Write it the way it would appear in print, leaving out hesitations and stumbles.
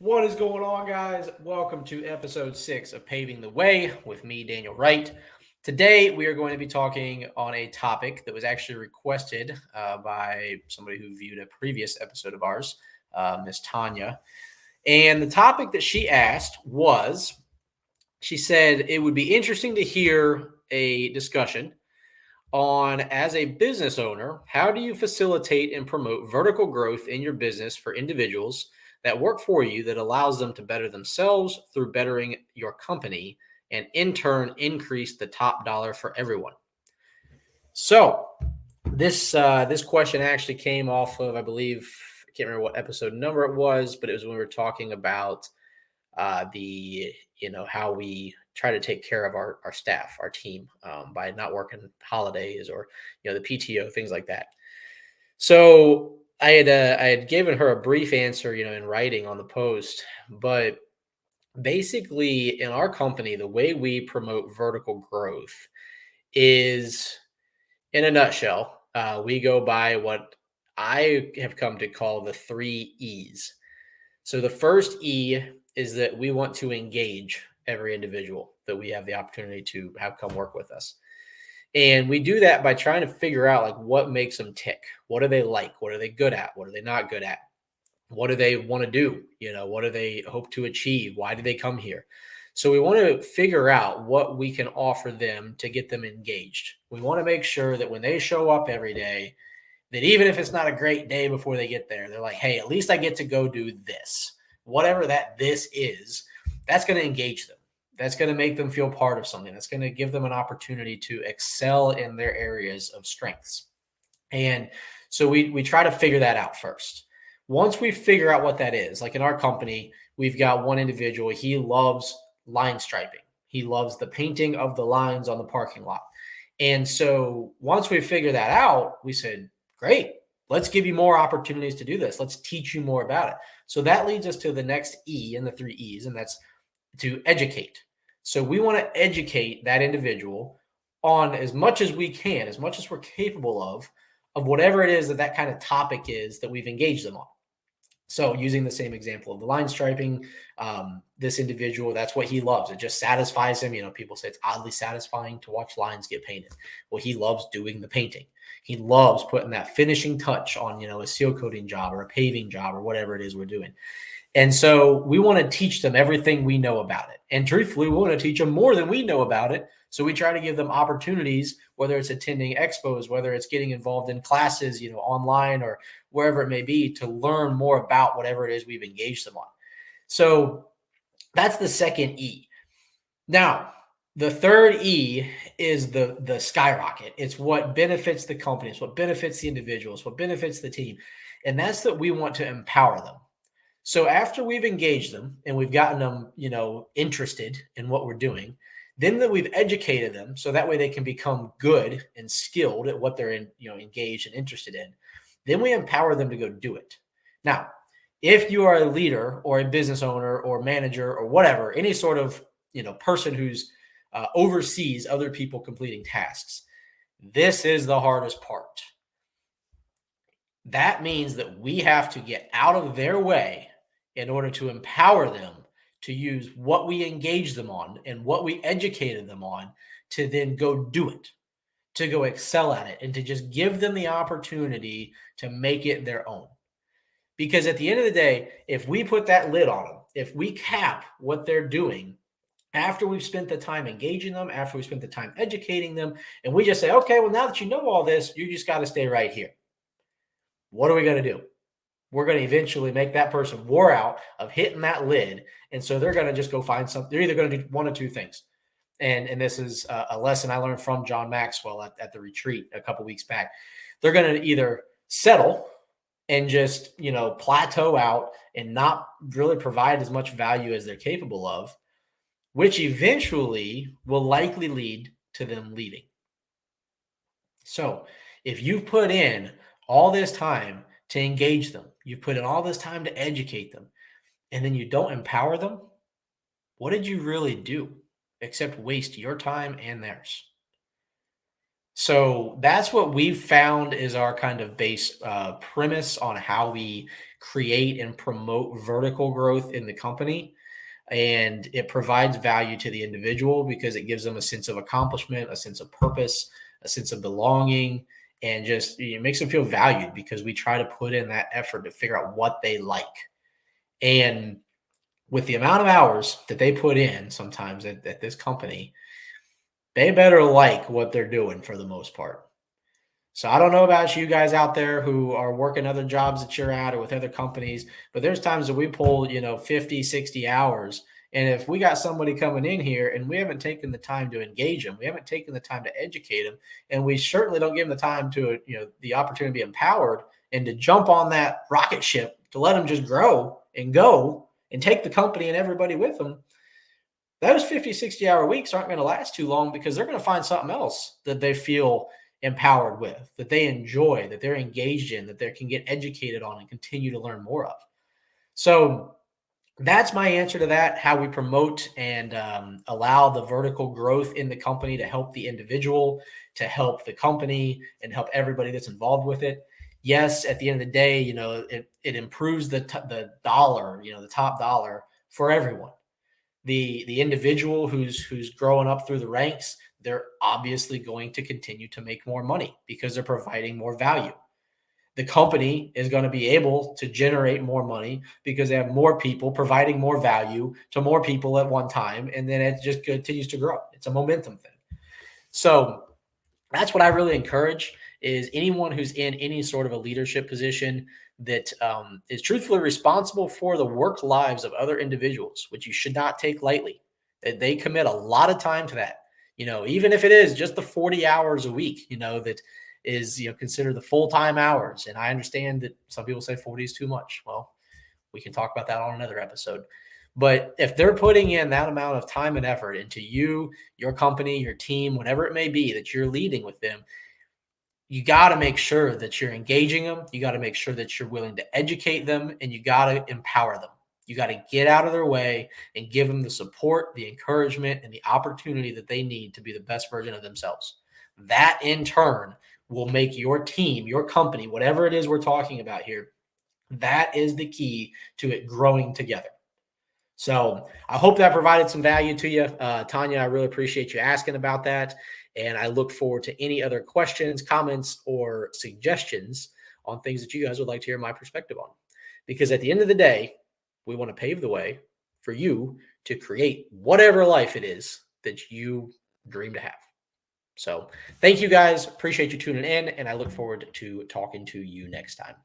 What is going on, guys? Welcome to episode 6 of Paving the Way with me, Daniel Wright. Today, we are going to be talking on a topic that was actually requested by somebody who viewed a previous episode of ours, Miss Tanya. And the topic that she asked was she said it would be interesting to hear a discussion on, as a business owner, how do you facilitate and promote vertical growth in your business for individuals that work for you that allows them to better themselves through bettering your company and in turn increase the top dollar for everyone? So this question actually came off of, I believe, I can't remember what episode number it was, but it was when we were talking about the how we try to take care of our staff, our team, by not working holidays or the PTO, things like that. So I had given her a brief answer, in writing on the post, but basically in our company, the way we promote vertical growth is, in a nutshell, we go by what I have come to call the 3 E's. So the first E is that we want to engage every individual that we have the opportunity to have come work with us. And we do that by trying to figure out like what makes them tick. What do they like? What are they good at? What are they not good at? What do they want to do? What do they hope to achieve? Why do they come here? So we want to figure out what we can offer them to get them engaged. We want to make sure that when they show up every day, that even if it's not a great day before they get there, they're like, hey, at least I get to go do this. Whatever this is, that's going to engage them. That's going to make them feel part of something. That's going to give them an opportunity to excel in their areas of strengths. And so we try to figure that out first. Once we figure out what that is, like in our company, we've got one individual, he loves line striping. He loves the painting of the lines on the parking lot. And so once we figure that out, we said, great, let's give you more opportunities to do this. Let's teach you more about it. So that leads us to the next E in the 3 E's, and that's to educate. So we want to educate that individual on as much as we can, as much as we're capable of whatever it is that kind of topic is that we've engaged them on. So using the same example of the line striping, this individual, that's what he loves. It just satisfies him. People say it's oddly satisfying to watch lines get painted. Well, he loves doing the painting. He loves putting that finishing touch on, a seal coating job or a paving job or whatever it is we're doing. And so we want to teach them everything we know about it. And truthfully, we want to teach them more than we know about it. So we try to give them opportunities, whether it's attending expos, whether it's getting involved in classes, online or wherever it may be, to learn more about whatever it is we've engaged them on. So that's the second E. Now, the third E is the skyrocket. It's what benefits the company. It's what benefits the individuals, what benefits the team. And that's that we want to empower them. So after we've engaged them and we've gotten them, interested in what we're doing, then that we've educated them so that way they can become good and skilled at what they're engaged and interested in. Then we empower them to go do it. Now, if you are a leader or a business owner or manager or whatever, any sort of, person who's oversees other people completing tasks, this is the hardest part. That means that we have to get out of their way in order to empower them to use what we engage them on and what we educated them on to then go do it, to go excel at it, and to just give them the opportunity to make it their own. Because at the end of the day, if we put that lid on them, if we cap what they're doing after we've spent the time engaging them, after we've spent the time educating them, and we just say, okay, well, now that you know all this, you just got to stay right here. What are we going to do? We're going to eventually make that person wore out of hitting that lid. And so they're going to just go find something. They're either going to do one of two things. And this is a lesson I learned from John Maxwell at the retreat a couple weeks back. They're going to either settle and just, plateau out and not really provide as much value as they're capable of, which eventually will likely lead to them leaving. So if you've put in all this time to engage them, you've put in all this time to educate them, and then you don't empower them, what did you really do except waste your time and theirs? So that's what we've found is our kind of base premise on how we create and promote vertical growth in the company. And it provides value to the individual because it gives them a sense of accomplishment, a sense of purpose, a sense of belonging, and just it makes them feel valued because we try to put in that effort to figure out what they like. And with the amount of hours that they put in sometimes at this company, they better like what they're doing for the most part. So I don't know about you guys out there who are working other jobs that you're at or with other companies, but there's times that we pull, 50, 60 hours. And if we got somebody coming in here and we haven't taken the time to engage them, we haven't taken the time to educate them, and we certainly don't give them the time to, the opportunity to be empowered and to jump on that rocket ship to let them just grow and go and take the company and everybody with them, those 50, 60-hour weeks aren't going to last too long because they're going to find something else that they feel empowered with, that they enjoy, that they're engaged in, that they can get educated on and continue to learn more of. So that's my answer to that, how we promote and allow the vertical growth in the company to help the individual, to help the company, and help everybody that's involved with it. Yes, at the end of the day, it improves the dollar, the top dollar for everyone. The individual who's growing up through the ranks, they're obviously going to continue to make more money because they're providing more value. The company is going to be able to generate more money because they have more people providing more value to more people at one time, and then it just continues to grow. It's a momentum thing. So that's what I really encourage is anyone who's in any sort of a leadership position that is truthfully responsible for the work lives of other individuals, which you should not take lightly. They commit a lot of time to that. Even if it is just the 40 hours a week, that is, considered the full-time hours. And I understand that some people say 40 is too much. Well, we can talk about that on another episode. But if they're putting in that amount of time and effort into you, your company, your team, whatever it may be that you're leading with them, you got to make sure that you're engaging them. You got to make sure that you're willing to educate them, and you got to empower them. You got to get out of their way and give them the support, the encouragement, and the opportunity that they need to be the best version of themselves. That in turn will make your team, your company, whatever it is we're talking about here, that is the key to it growing together. So I hope that provided some value to you. Tanya, I really appreciate you asking about that. And I look forward to any other questions, comments, or suggestions on things that you guys would like to hear my perspective on. Because at the end of the day, we want to pave the way for you to create whatever life it is that you dream to have. So thank you guys. Appreciate you tuning in. And I look forward to talking to you next time.